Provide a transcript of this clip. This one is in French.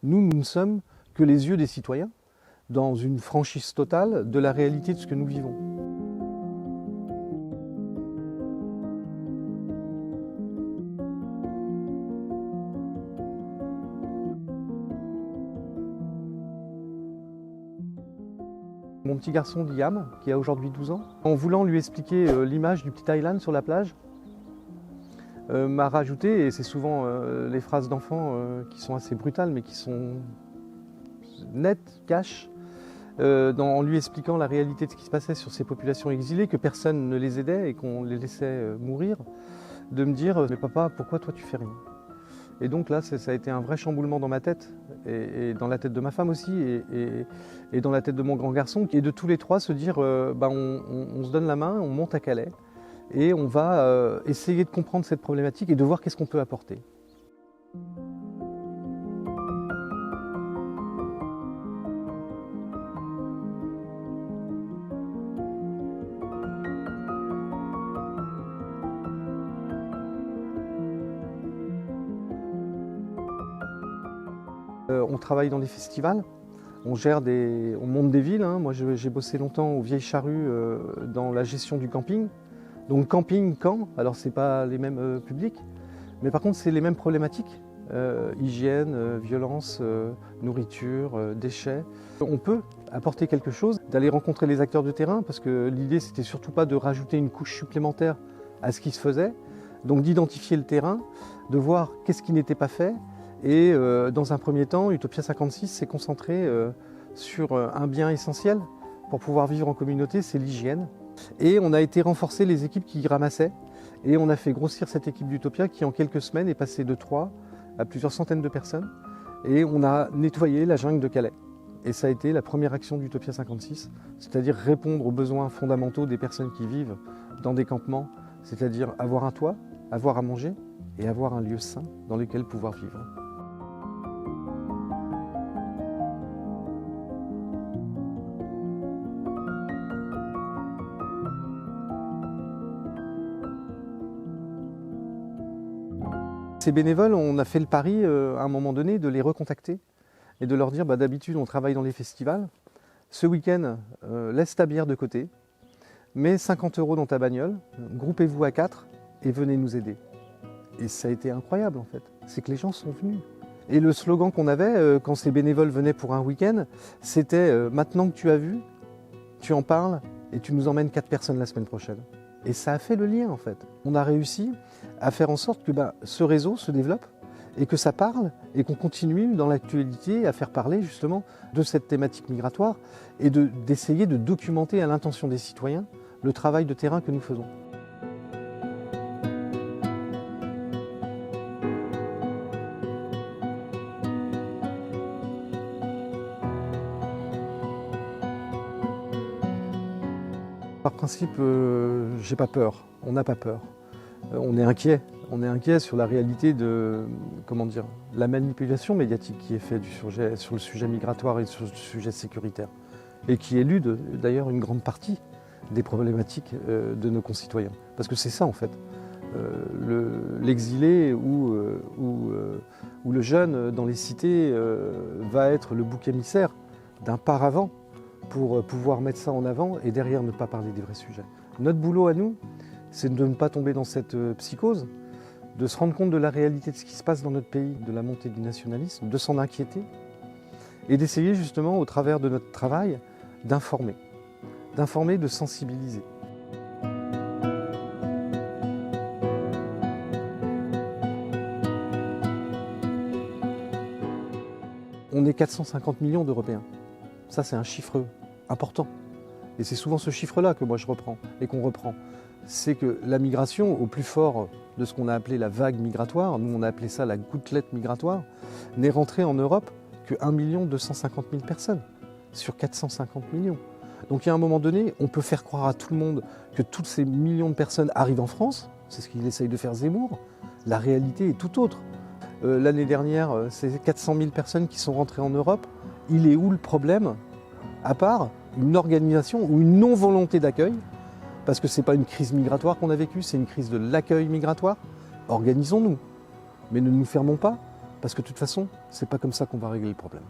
Nous ne sommes que les yeux des citoyens, dans une franchise totale de la réalité de ce que nous vivons. Mon petit garçon Liam, qui a aujourd'hui 12 ans, en voulant lui expliquer l'image du petit Thaïlande sur la plage, m'a rajouté, et c'est souvent les phrases d'enfants qui sont assez brutales mais qui sont nettes, cash, en lui expliquant la réalité de ce qui se passait sur ces populations exilées, que personne ne les aidait et qu'on les laissait mourir, de me dire « Mais papa, pourquoi toi tu fais rien ?» Et donc là, ça a été un vrai chamboulement dans ma tête, et dans la tête de ma femme aussi, et dans la tête de mon grand garçon, et de tous les trois se dire on se donne la main, on monte à Calais, et on va essayer de comprendre cette problématique et de voir qu'est-ce qu'on peut apporter. On travaille dans les festivals, on monte des villes. Moi j'ai bossé longtemps aux Vieilles Charrues dans la gestion du camping. Donc camping, camp, alors c'est pas les mêmes publics, mais par contre c'est les mêmes problématiques. Hygiène, violence, nourriture, déchets. On peut apporter quelque chose, d'aller rencontrer les acteurs de terrain, parce que l'idée c'était surtout pas de rajouter une couche supplémentaire à ce qui se faisait, donc d'identifier le terrain, de voir qu'est-ce qui n'était pas fait. Et dans un premier temps, Utopia 56 s'est concentré sur un bien essentiel pour pouvoir vivre en communauté, c'est l'hygiène. Et on a été renforcer les équipes qui ramassaient, et on a fait grossir cette équipe d'Utopia qui en quelques semaines est passée de 3 à plusieurs centaines de personnes. Et on a nettoyé la jungle de Calais. Et ça a été la première action d'Utopia 56, c'est-à-dire répondre aux besoins fondamentaux des personnes qui vivent dans des campements, c'est-à-dire avoir un toit, avoir à manger et avoir un lieu sain dans lequel pouvoir vivre. Ces bénévoles, on a fait le pari à un moment donné de les recontacter et de leur dire d'habitude on travaille dans les festivals, ce week-end laisse ta bière de côté, mets 50 € dans ta bagnole, groupez-vous à 4 et venez nous aider. Et ça a été incroyable en fait, c'est que les gens sont venus. Et le slogan qu'on avait quand ces bénévoles venaient pour un week-end, c'était maintenant que tu as vu, tu en parles et tu nous emmènes 4 personnes la semaine prochaine. Et ça a fait le lien en fait. On a réussi à faire en sorte que ce réseau se développe et que ça parle et qu'on continue dans l'actualité à faire parler justement de cette thématique migratoire et d'essayer de documenter à l'intention des citoyens le travail de terrain que nous faisons. Par principe, j'ai pas peur, on n'a pas peur. On est inquiet sur la réalité de la manipulation médiatique qui est faite sur le sujet migratoire et sur le sujet sécuritaire, et qui élude d'ailleurs une grande partie des problématiques de nos concitoyens. Parce que c'est ça en fait, l'exilé ou le jeune dans les cités va être le bouc émissaire d'un paravent pour pouvoir mettre ça en avant et derrière ne pas parler des vrais sujets. Notre boulot à nous, c'est de ne pas tomber dans cette psychose, de se rendre compte de la réalité de ce qui se passe dans notre pays, de la montée du nationalisme, de s'en inquiéter et d'essayer justement au travers de notre travail d'informer, de sensibiliser. On est 450 millions d'Européens. Ça, c'est un chiffre important. Et c'est souvent ce chiffre-là que moi je reprends et qu'on reprend. C'est que la migration, au plus fort de ce qu'on a appelé la vague migratoire, nous on a appelé ça la gouttelette migratoire, n'est rentrée en Europe que 1 250 000 personnes sur 450 millions. Donc il y a un moment donné, on peut faire croire à tout le monde que toutes ces millions de personnes arrivent en France, c'est ce qu'il essaye de faire Zemmour. La réalité est tout autre. L'année dernière, c'est 400 000 personnes qui sont rentrées en Europe. Il est où le problème? À part une organisation ou une non-volonté d'accueil, parce que ce n'est pas une crise migratoire qu'on a vécue, c'est une crise de l'accueil migratoire. Organisons-nous, mais ne nous fermons pas Parce que de toute façon, c'est pas comme ça qu'on va régler le problème.